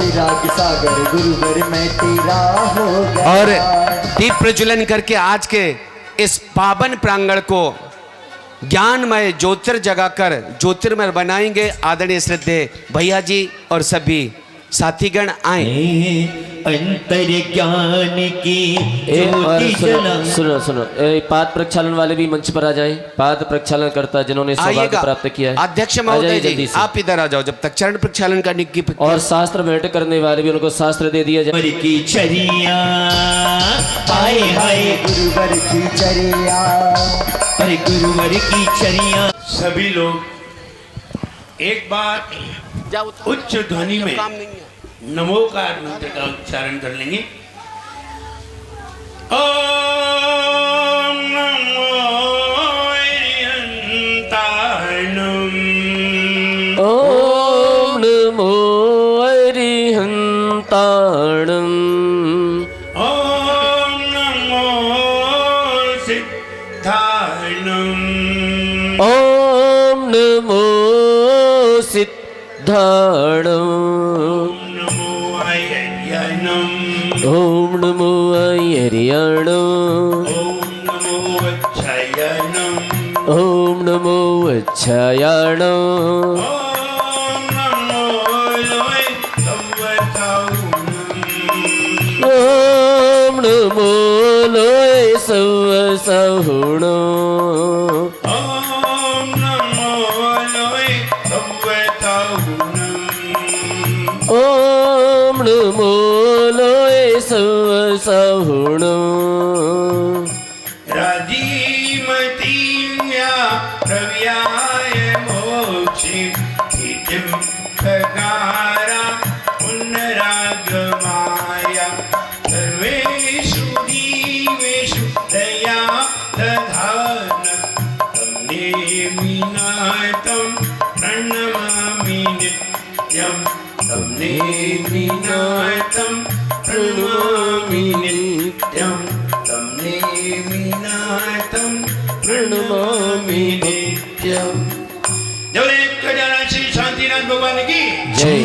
राग सागर गुरुवर मैं तेरा हो गया। और दीप प्रज्वलन करके आज के इस पावन प्रांगण को ज्ञानमय ज्योतिर जगाकर ज्योतिर्मय बनाएंगे आदरणीय श्रद्धेय भैया जी और सभी साथीगण आए। अंतर ज्ञान की और ज्योति सुनो जला। सुनो सुनो पाद प्रक्षालन वाले भी मंच पर आ जाए। पाद प्रक्षालन करता जिन्होंने सौभाग्य आइएगा प्राप्त किया है, अध्यक्ष आ महोदय जाइए जी, जल्दी से। आप इधर आ जाओ जब तक चरण प्रक्षालन करने की। और शास्त्र भेंट करने वाले भी उनको शास्त्र दे दिया जाए। गुरुवर की चरिया हाय हाय गुरुवर की चरिया, अरे गुरुवर की चरिया। सभी लोग एक बार उच्च ध्वनि में नमोकार मंत्र का उच्चारण कर लेंगे। ओम नमो अरिहंताणम। ओम नमो अरिहंताणम। ओम नमो सिद्धाणम। ओम नमो सिद्धाणम। ओम नमो अयर्याणम। ओम नमो अच्छायनम। ओम नमो अच्छायाणम। ओम नमो लोय सवताउनम। ओम नमो लोय सव सहुणो। ओम नमो लोय सवताउनम। ओम नमो लोय सव सहुणो। राजीमतीया प्रव्याय मोक्षे हितिं खगारा पुनरागमाया सर्वेषु जीवेषु दया दधान तमने मीनातं प्रणमामि नित्यं तमने मीनातं प्रणमामि नित्यं तमने मीनातं प्रणमामि नित्यं। जय एक जना श्री शांतिनाथ भगवान की जय।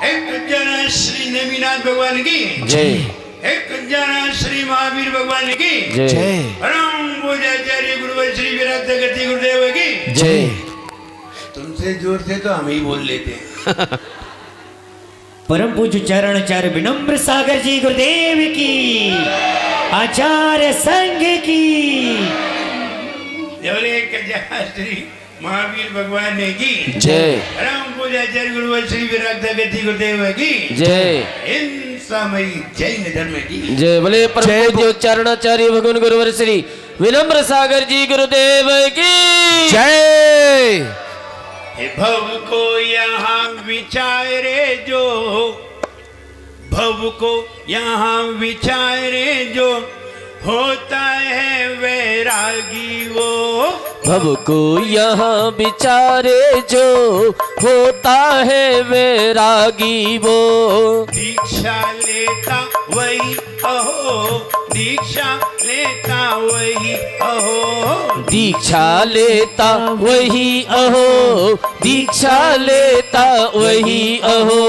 एक जना श्री नेमिनाथ भगवान की जय। एक जना श्री महावीर भगवान की जय। परम पूज्याचार्य गुरुवर श्री विराट गति गुरुदेव की जय। तुमसे जोर से तो हम ही बोल लेते हैं। परम पूज्य चरणाचार्य विनम्र सागर जी गुरुदेव की, आचार्य संघ की श्री महावीर भगवान की जय। परम पूज्याचार्य गुरुवर श्री विराट गति गुरुदेव की जय। इन समय जैन धर्म की जय। बोले परम पूज्य चरणाचार्य भगवान गुरुवर श्री विनम्र सागर जी गुरुदेव की जय। भव को यहाँ विचारे जो, भव को यहाँ विचारे जो होता है वैरागी वो। भव को यहाँ विचारे जो होता है वैरागी वो। दीक्षा लेता वही अहो, दीक्षा लेता वही अहो। दीक्षा लेता वही अहो। दीक्षा लेता वही अहो।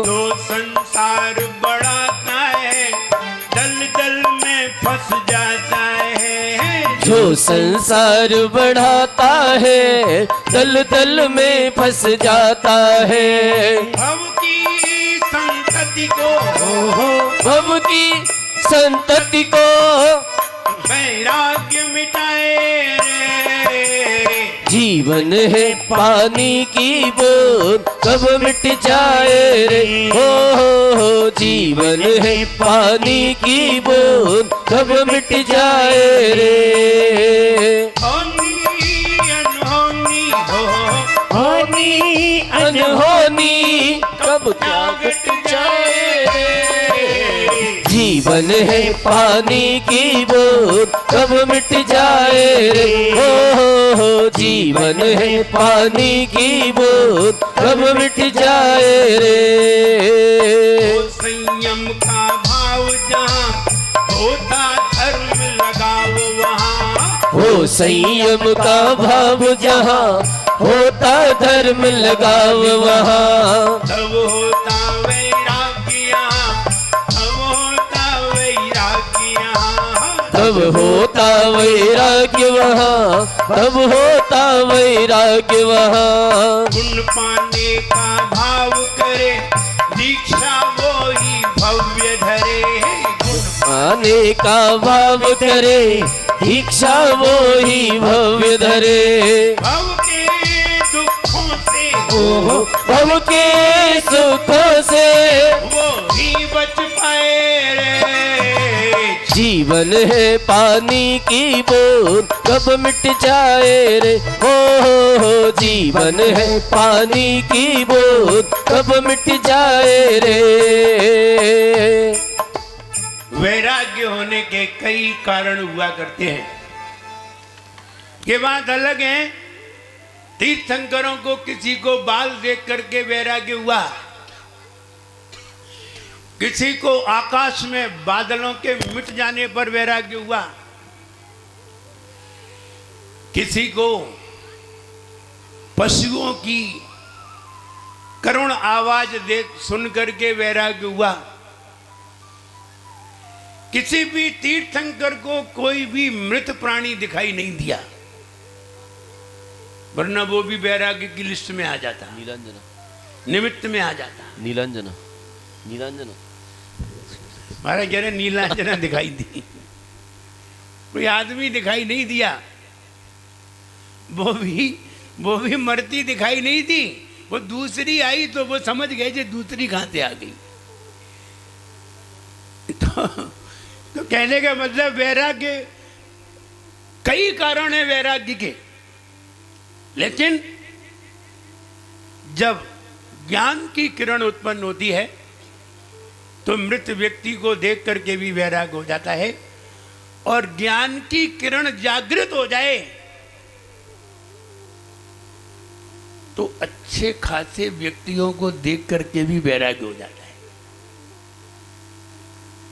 जो संसार बढ़ाता है दल दल में फंस जाता है। जो संसार बढ़ाता है दल दल में फंस जाता है। भव की संतति को, भव की संतति को वैराग्य मिटाए रे। जीवन है पानी की बूंद कब मिट जाए रे। हो जीवन है पानी की बूंद कब मिट जाए रे। होनी अनहोनी हो, होनी अनहोनी कब क्या मिट जाए रे। जीवन है पानी की बूंद कब मिट जाए रे। हो जीवन है पानी की बूंद कब मिट जाए रे। संयम का भाव जहाँ होता धर्म लगाओ वहाँ। हो संयम का भाव जहाँ होता धर्म लगाओ वहाँ। तब होता वैराग्य तब होता वैराग्य वहाँ, तब होता वैराग्य वहाँ। गुण पाने का भाव करे, दीक्षा वो ही भव्य धरे। गुण आने का भाव करे, दीक्षा वो ही भव्य धरे। भव के दुखों से, ओहो भव के सुखों से, वो ही बच पाए रे। जीवन है पानी की बूंद, कब मिट जाए रे। हो जीवन है पानी की बूंद, कब मिट जाए रे। वैराग्य होने के कई कारण हुआ करते हैं। ये बात अलग है, तीर्थंकरों को किसी को बाल देख करके वैराग्य हुआ, किसी को आकाश में बादलों के मिट जाने पर वैराग्य हुआ, किसी को पशुओं की करुण आवाज देख सुन करके वैराग्य हुआ। किसी भी तीर्थंकर को कोई भी मृत प्राणी दिखाई नहीं दिया, वरना वो भी वैराग्य की लिस्ट में आ जाता, नीलांजना, निमित्त में आ जाता। नीलांजना, नीलांजना, महाराज कह रहे नीलांजना दिखाई दी, कोई आदमी दिखाई नहीं दिया, वो भी मरती दिखाई नहीं दी, वो दूसरी आई तो वो समझ गए कि दूसरी कहां से आ गई। तो कहने का मतलब वैराग्य, कई कारण है वैराग्य के, लेकिन जब ज्ञान की किरण उत्पन्न होती है तो मृत व्यक्ति को देख करके भी वैराग्य हो जाता है, और ज्ञान की किरण जागृत हो जाए तो अच्छे खासे व्यक्तियों को देख करके भी वैराग्य हो जाता है,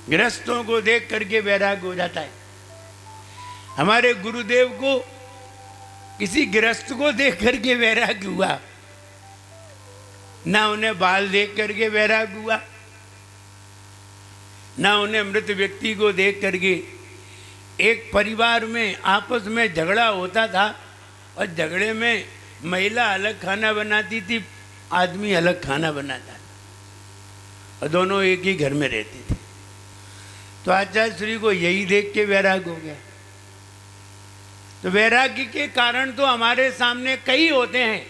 गृहस्थों को देख करके वैराग्य हो जाता है। हमारे गुरुदेव को किसी गृहस्थ को देख करके वैराग्य हुआ, ना उन्हें बाल देख करके वैराग्य हुआ, ना उन्हें मृत व्यक्ति को देख करके। एक परिवार में आपस में झगड़ा होता था और झगड़े में महिला अलग खाना बनाती थी, आदमी अलग खाना बनाता था, और दोनों एक ही घर में रहते थे। तो आचार्य श्री को यही देख के वैराग्य हो गया। तो वैराग्य के कारण तो हमारे सामने कई होते हैं,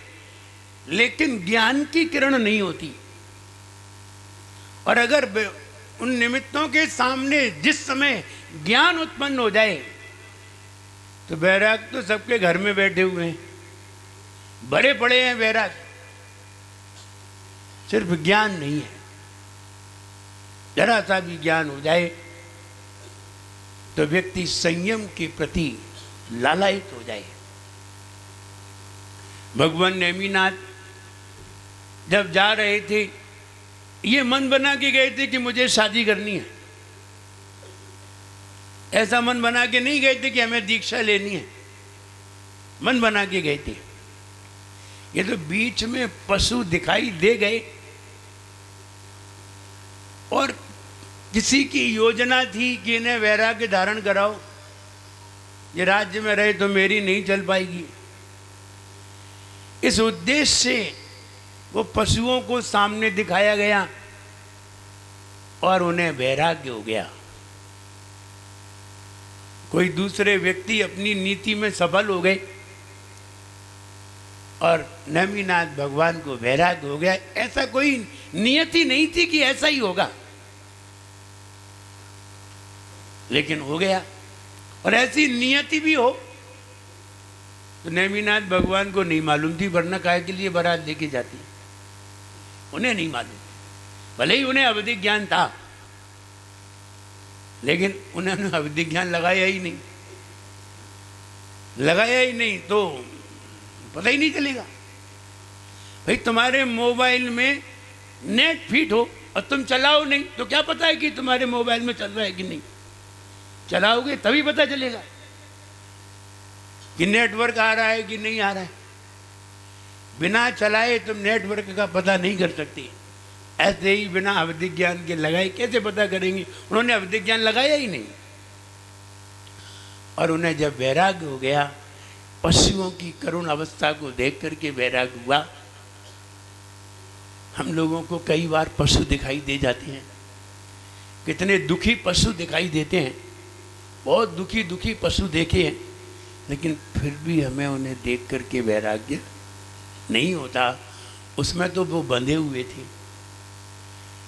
लेकिन ज्ञान की किरण नहीं होती। और अगर उन निमित्तों के सामने जिस समय ज्ञान उत्पन्न हो जाए तो वैराग्य तो सबके घर में बैठे हुए हैं, बड़े बड़े हैं वैराग्य, सिर्फ ज्ञान नहीं है। जरा सा भी ज्ञान हो जाए तो व्यक्ति संयम के प्रति लालायित हो जाए। भगवान नेमिनाथ जब जा रहे थे, ये मन बना के गए थे कि मुझे शादी करनी है, ऐसा मन बना के नहीं गए थे कि हमें दीक्षा लेनी है, मन बना के गए थे। ये तो बीच में पशु दिखाई दे गए और किसी की योजना थी कि इन्हें वैराग्य धारण कराओ, ये राज्य में रहे तो मेरी नहीं चल पाएगी। इस उद्देश्य से वो पशुओं को सामने दिखाया गया और उन्हें वैराग्य हो गया। कोई दूसरे व्यक्ति अपनी नीति में सफल हो गए और नेमिनाथ भगवान को वैराग्य हो गया। ऐसा कोई नियति नहीं थी कि ऐसा ही होगा, लेकिन हो गया। और ऐसी नियति भी हो तो नेमिनाथ भगवान को नहीं मालूम थी, वरना काहे के लिए बारात लेके जाती, उन्हें नहीं मालूम। भले ही उन्हें अवधि ज्ञान था, लेकिन उन्होंने अवधि ज्ञान लगाया ही नहीं, लगाया ही नहीं तो पता ही नहीं चलेगा। भाई तुम्हारे मोबाइल में नेट फिट हो और तुम चलाओ नहीं तो क्या पता है कि तुम्हारे मोबाइल में चल रहा है कि नहीं। चलाओगे तभी पता चलेगा कि नेटवर्क आ रहा है कि नहीं आ रहा है। बिना चलाए तुम नेटवर्क का पता नहीं कर सकती। ऐसे ही बिना अवधि ज्ञान के लगाए कैसे पता करेंगे। उन्होंने अवधि ज्ञान लगाया ही नहीं और उन्हें जब वैराग्य हो गया, पशुओं की करुण अवस्था को देख करके वैराग्य हुआ। हम लोगों को कई बार पशु दिखाई दे जाते हैं, कितने दुखी पशु दिखाई देते हैं, बहुत दुखी दुखी पशु देखे हैं, लेकिन फिर भी हमें उन्हें देख करके वैराग्य नहीं होता। उसमें तो वो बंधे हुए थे,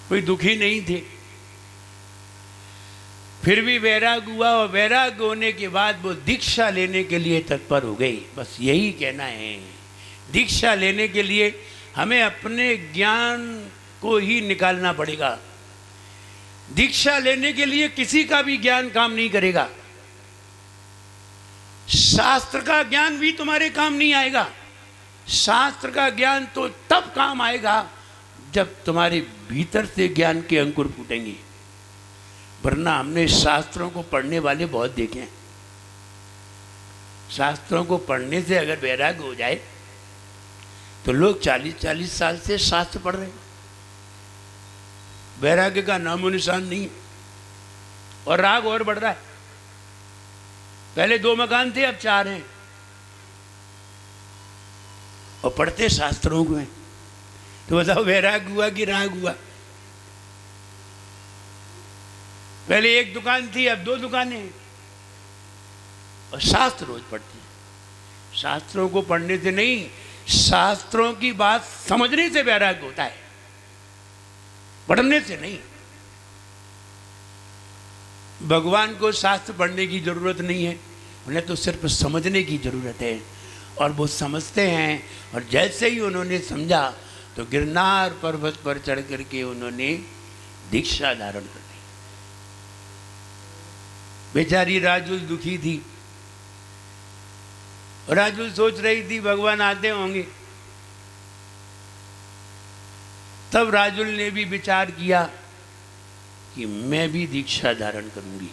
कोई दुखी नहीं थे, फिर भी वैराग्य हुआ। और वैराग्य होने के बाद वो दीक्षा लेने के लिए तत्पर हो गई। बस यही कहना है, दीक्षा लेने के लिए हमें अपने ज्ञान को ही निकालना पड़ेगा। दीक्षा लेने के लिए किसी का भी ज्ञान काम नहीं करेगा, शास्त्र का ज्ञान भी तुम्हारे काम नहीं आएगा। शास्त्र का ज्ञान तो तब काम आएगा जब तुम्हारे भीतर से ज्ञान के अंकुर फूटेंगे, वरना हमने शास्त्रों को पढ़ने वाले बहुत देखे हैं। शास्त्रों को पढ़ने से अगर वैराग्य हो जाए तो लोग 40-40 साल से शास्त्र पढ़ रहे हैं, वैराग्य का नामो निशान नहीं है, और राग और बढ़ रहा है। पहले 2 मकान थे, अब 4 हैं, और पढ़ते शास्त्रों को हैं। तो बताओ वैराग्य हुआ कि राग हुआ? पहले 1 दुकान थी, अब 2 दुकानें हैं, और शास्त्र रोज पढ़ते हैं। शास्त्रों को पढ़ने से नहीं, शास्त्रों की बात समझने से वैराग्य होता है, पढ़ने से नहीं। भगवान को शास्त्र पढ़ने की जरूरत नहीं है, उन्हें तो सिर्फ समझने की जरूरत है, और वो समझते हैं। और जैसे ही उन्होंने समझा तो गिरनार पर्वत पर चढ़ करके उन्होंने दीक्षा धारण कर ली। बेचारी राजुल दुखी थी, और राजुल सोच रही थी भगवान आते होंगे। तब राजुल ने भी विचार किया कि मैं भी दीक्षा धारण करूंगी।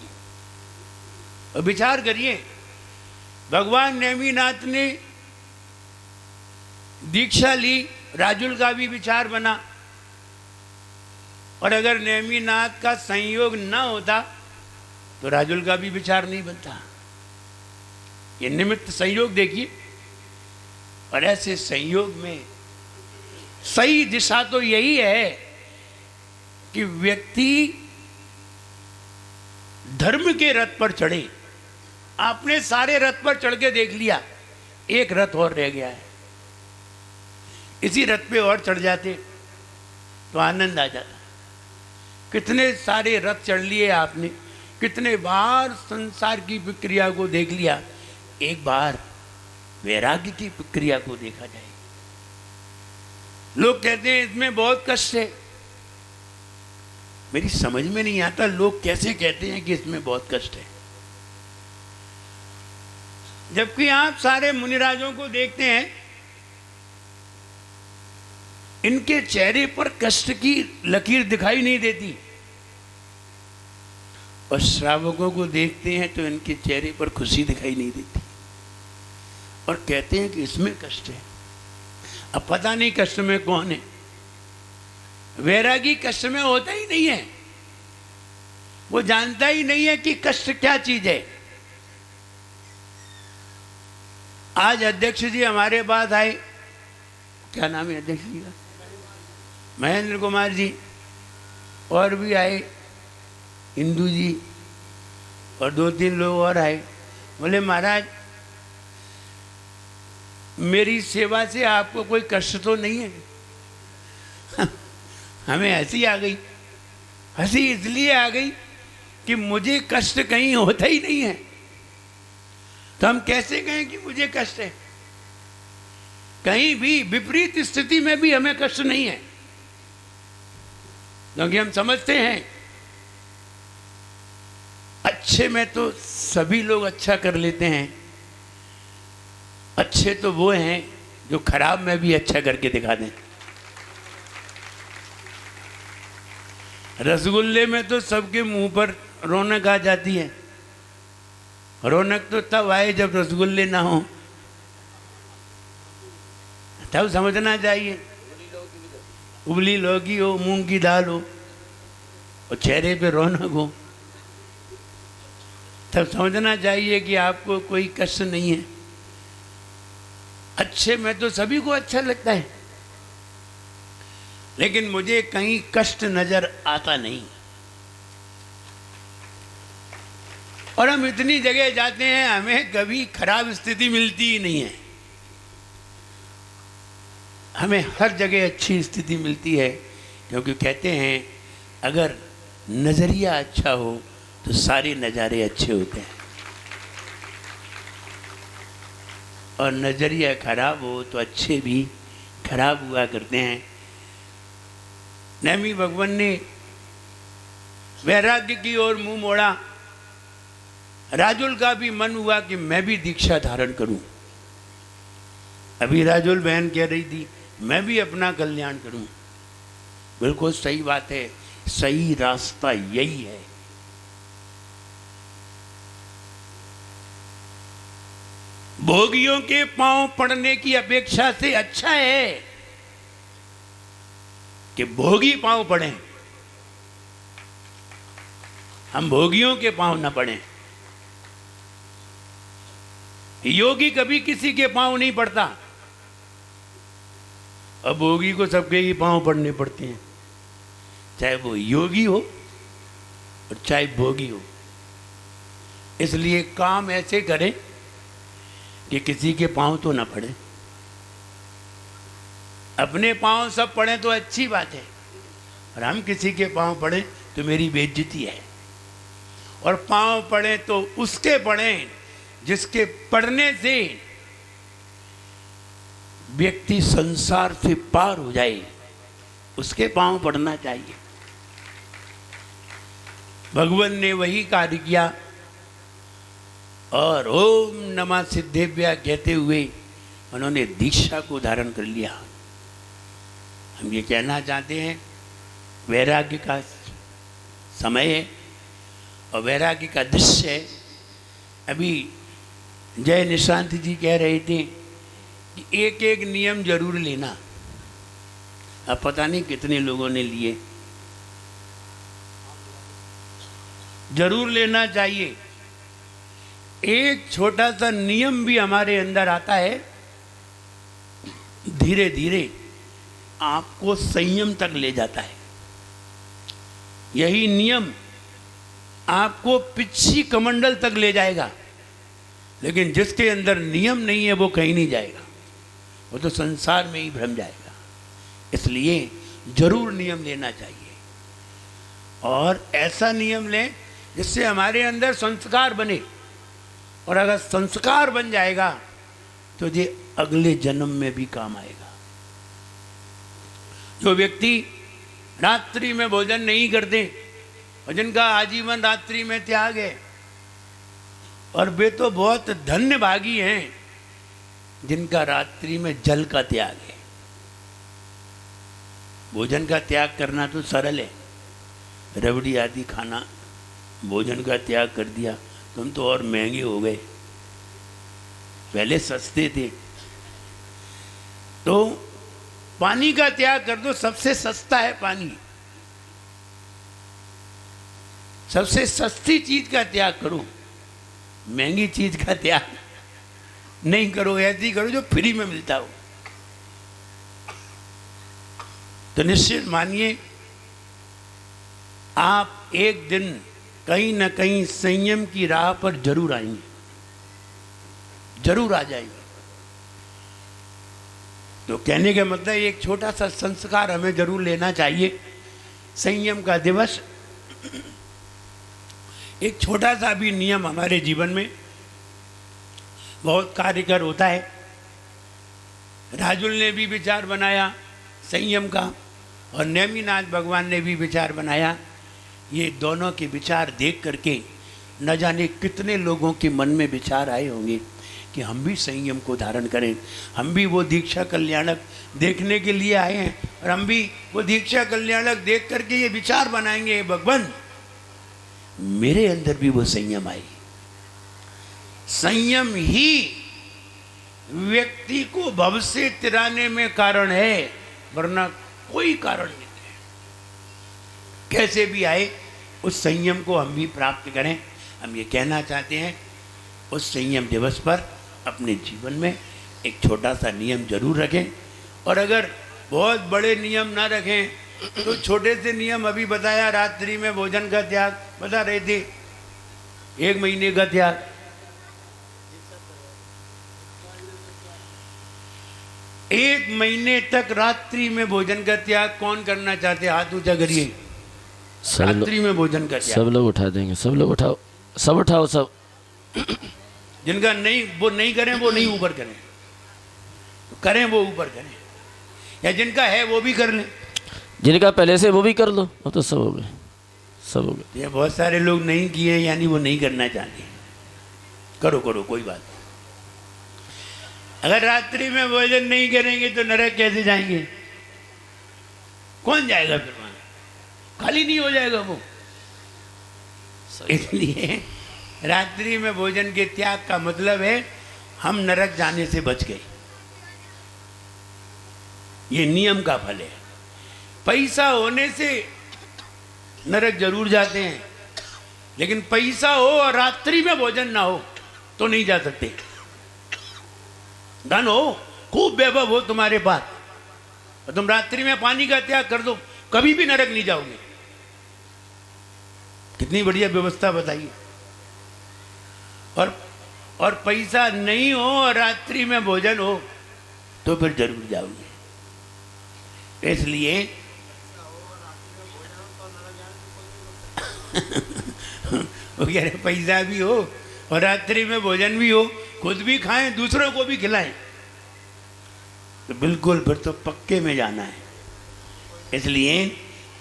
और विचार करिए, भगवान नेमिनाथ ने दीक्षा ली, राजुल का भी विचार बना, और अगर नेमिनाथ का संयोग न होता तो राजुल का भी विचार नहीं बनता। ये निमित्त संयोग देखिए, और ऐसे संयोग में सही दिशा तो यही है कि व्यक्ति धर्म के रथ पर चढ़े। आपने सारे रथ पर चढ़ के देख लिया, एक रथ और रह गया है, इसी रथ पे और चढ़ जाते तो आनंद आ जाता। कितने सारे रथ चढ़ लिए आपने, कितने बार संसार की प्रक्रिया को देख लिया, एक बार वैराग्य की प्रक्रिया को देखा जाए। लोग कहते हैं इसमें बहुत कष्ट है, मेरी समझ में नहीं आता लोग कैसे कहते हैं कि इसमें बहुत कष्ट है, जबकि आप सारे मुनिराजों को देखते हैं, इनके चेहरे पर कष्ट की लकीर दिखाई नहीं देती, और श्रावकों को देखते हैं तो इनके चेहरे पर खुशी दिखाई नहीं देती, और कहते हैं कि इसमें कष्ट है। अब पता नहीं कष्ट में कौन है। वैरागी कष्ट में होता ही नहीं है, वो जानता ही नहीं है कि कष्ट क्या चीज है। आज अध्यक्ष जी हमारे पास आए, क्या नाम है अध्यक्ष जी का? महेंद्र कुमार जी, और भी आए, इंदू जी, और 2-3 लोग और आए। बोले महाराज मेरी सेवा से आपको कोई कष्ट तो नहीं है? हमें हंसी आ गई। हंसी इसलिए आ गई कि मुझे कष्ट कहीं होता ही नहीं है, तो हम कैसे कहें कि मुझे कष्ट है? कहीं भी विपरीत स्थिति में भी हमें कष्ट नहीं है, क्योंकि हम समझते हैं अच्छे में तो सभी लोग अच्छा कर लेते हैं, अच्छे तो वो हैं जो खराब में भी अच्छा करके दिखा दें। रसगुल्ले में तो सबके मुंह पर रौनक आ जाती है, रौनक तो तब आए जब रसगुल्ले ना हो, तब समझना चाहिए। उबली लौकी हो, मूंग की दाल हो, और चेहरे पे रौनक हो, तब समझना चाहिए कि आपको कोई कष्ट नहीं है। अच्छे में तो सभी को अच्छा लगता है, लेकिन मुझे कहीं कष्ट नजर आता नहीं। और हम इतनी जगह जाते हैं, हमें कभी खराब स्थिति मिलती ही नहीं है। हमें हर जगह अच्छी स्थिति मिलती है, क्योंकि कहते हैं अगर नज़रिया अच्छा हो तो सारे नज़ारे अच्छे होते हैं, और नज़रिया खराब हो तो अच्छे भी खराब हुआ करते हैं। नेमी भगवान ने वैराग्य की ओर मुंह मोड़ा। राजुल का भी मन हुआ कि मैं भी दीक्षा धारण करूं। अभी राजुल बहन कह रही थी मैं भी अपना कल्याण करूं। बिल्कुल सही बात है, सही रास्ता यही है। भोगियों के पांव पड़ने की अपेक्षा से अच्छा है कि भोगी पांव पड़े, हम भोगियों के पांव न पड़े। योगी कभी किसी के पांव नहीं पड़ता, अब भोगी को सबके ही पांव पड़ने पड़ते हैं, चाहे वो योगी हो और चाहे भोगी हो। इसलिए काम ऐसे करें कि किसी के पांव तो ना पड़े। अपने पांव सब पड़े तो अच्छी बात है, और हम किसी के पांव पड़े तो मेरी बेइज्जती है। और पांव पड़े तो उसके पड़े जिसके पड़ने से व्यक्ति संसार से पार हो जाए, उसके पांव पड़ना चाहिए। भगवान ने वही कार्य किया, और ओम नमः सिद्धेभ्य कहते हुए उन्होंने दीक्षा को धारण कर लिया। हम ये कहना चाहते हैं वैराग्य का समय है और वैराग्य का दृश्य है। अभी जय निशांत जी कह रहे थे कि एक एक नियम जरूर लेना। अब पता नहीं कितने लोगों ने लिए, जरूर लेना चाहिए। एक छोटा सा नियम भी हमारे अंदर आता है, धीरे धीरे आपको संयम तक ले जाता है। यही नियम आपको पिछी कमंडल तक ले जाएगा, लेकिन जिसके अंदर नियम नहीं है वो कहीं नहीं जाएगा, वो तो संसार में ही भ्रम जाएगा। इसलिए जरूर नियम लेना चाहिए, और ऐसा नियम लें जिससे हमारे अंदर संस्कार बने। और अगर संस्कार बन जाएगा तो ये अगले जन्म में भी काम आएगा। जो व्यक्ति रात्रि में भोजन नहीं करते और जिनका आजीवन रात्रि में त्याग है, और वे तो बहुत धन्य भागी हैं जिनका रात्रि में जल का त्याग है। भोजन का त्याग करना तो सरल है, रबड़ी आदि खाना, भोजन का त्याग कर दिया, तुम तो और महंगे हो गए। पहले सस्ते थे। तो पानी का त्याग कर दो, सबसे सस्ता है पानी। सबसे सस्ती चीज का त्याग करो, महंगी चीज का त्याग नहीं करो। ऐसी करो जो फ्री में मिलता हो। तो निश्चित मानिए आप एक दिन कहीं ना कहीं संयम की राह पर जरूर आएंगे, जरूर आ जाएंगे। तो कहने का मतलब एक छोटा सा संस्कार हमें जरूर लेना चाहिए। संयम का दिवस, एक छोटा सा भी नियम हमारे जीवन में बहुत कार्यकर होता है। राजुल ने भी विचार बनाया संयम का, और नेमिनाथ भगवान ने भी विचार बनाया। ये दोनों के विचार देख करके न जाने कितने लोगों के मन में विचार आए होंगे कि हम भी संयम को धारण करें, हम भी वो दीक्षा कल्याणक देखने के लिए आए हैं, और हम भी वो दीक्षा कल्याणक देख करके ये विचार बनाएंगे, भगवान मेरे अंदर भी वो संयम आई। संयम ही व्यक्ति को भव से तिराने में कारण है, वरना कोई कारण नहीं है। कैसे भी आए उस संयम को हम भी प्राप्त करें। हम ये कहना चाहते हैं, उस संयम दिवस पर अपने जीवन में एक छोटा सा नियम जरूर रखें, और अगर बहुत बड़े नियम ना रखें तो छोटे से नियम अभी बताया, रात्रि में भोजन का त्याग बता रहे थे, 1 महीने का त्याग। एक महीने तक रात्रि में भोजन का त्याग कौन करना चाहते? हाथ ऊंचा करिए। रात्रि में भोजन का त्याग सब लोग उठा देंगे, सब लोग उठाओ, सब उठाओ, सब। जिनका नहीं, वो नहीं करें, वो नहीं ऊपर करें, करें वो ऊपर करें, या जिनका है वो भी कर लें। जिनका पहले से वो भी कर लो, अब तो सब हो गए, सब हो गए। ये बहुत सारे लोग नहीं किए, यानी वो नहीं करना चाहते। करो करो, कोई बात नहीं। अगर रात्रि में भोजन नहीं करेंगे तो नरक कैसे जाएंगे? कौन जाएगा फिर वहां? खाली नहीं हो जाएगा वो। इसलिए रात्रि में भोजन के त्याग का मतलब है हम नरक जाने से बच गए। ये नियम का फल है। पैसा होने से नरक जरूर जाते हैं, लेकिन पैसा हो और रात्रि में भोजन ना हो तो नहीं जा सकते। धन हो, खूब वैभव हो तुम्हारे पास, और तुम रात्रि में पानी का त्याग कर दो, कभी भी नरक नहीं जाओगे। कितनी बढ़िया व्यवस्था बताइए। और पैसा नहीं हो और रात्रि में भोजन हो तो फिर जरूर जाओगे। इसलिए वो कह रहे पैसा भी हो और रात्रि में भोजन भी हो, खुद भी खाएं, दूसरों को भी खिलाएं, तो बिल्कुल फिर तो पक्के में जाना है। इसलिए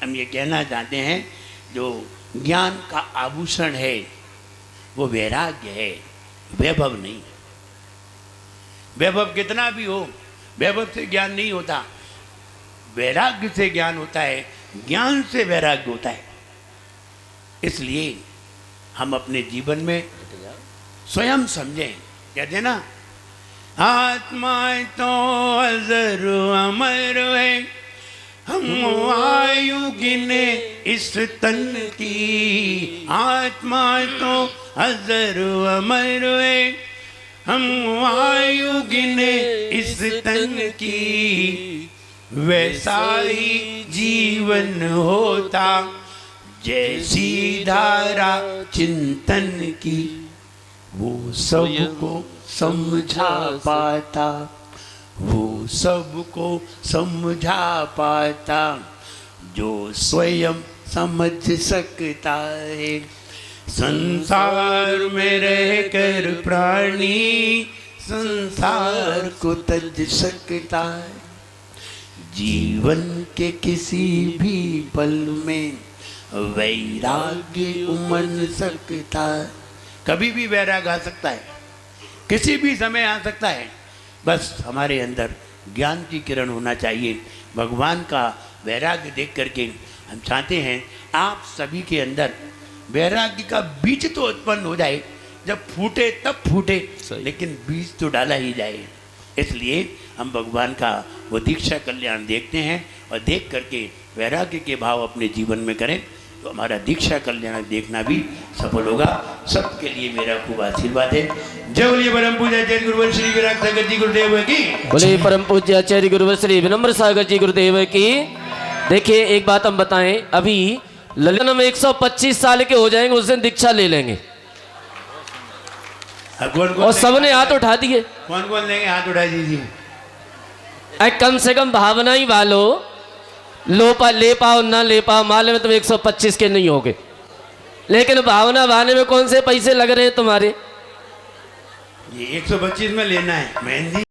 हम ये कहना चाहते हैं, जो ज्ञान का आभूषण है वो वैराग्य है, वैभव नहीं। वैभव कितना भी हो, वैभव से ज्ञान नहीं होता, वैराग्य से ज्ञान होता है, ज्ञान से वैराग्य होता है। इसलिए हम अपने जीवन में स्वयं समझें। कहते हैं ना, आत्मा तो अजर अमर है, हम आयु गिने इस तन की। आत्मा तो अजर अमर है, हम आयु गिने इस तन की। वैसा ही जीवन होता जैसी धारा चिंतन की। वो सबको समझा पाता, वो सबको समझा पाता, जो स्वयं समझ सकता है। संसार में रहकर प्राणी संसार को तज सकता है। जीवन के किसी भी पल में वैराग्य उमड़ सकता है। कभी भी वैराग आ सकता है, किसी भी समय आ सकता है। बस हमारे अंदर ज्ञान की किरण होना चाहिए। भगवान का वैराग्य देख करके हम चाहते हैं आप सभी के अंदर वैराग्य का बीज तो उत्पन्न हो जाए। जब फूटे तब फूटे, लेकिन बीज तो डाला ही जाए। इसलिए हम भगवान का वो दीक्षा कल्याण देखते हैं, और देख करके वैराग्य के भाव अपने जीवन में करें तो हमारा दीक्षा कल्याण देखना भी सफल होगा। सबके लिए मेरा खूब आशीर्वाद है। जय बोलिए परम पूज्य आचार्य गुरुवर श्री विराट सागर जी गुरुदेव की। बोले परम पूज्य आचार्य गुरुवर श्री विनम्र सागर जी गुरुदेव की। देखिए एक बात हम बताएं, अभी ललन में 125 साल के हो जाएंगे, उस दिन दीक्षा ले लेंगे। और सबने हाथ उठा दिए। कौन कौन लेंगे? हाथ उठा दीजिए। कम से कम भावना ही वालो, ले पाओ ना ले पाओ, माले में तुम 125 के नहीं होगे, लेकिन भावना बहाने में कौन से पैसे लग रहे हैं तुम्हारे? ये 125 में लेना है मेहंदी।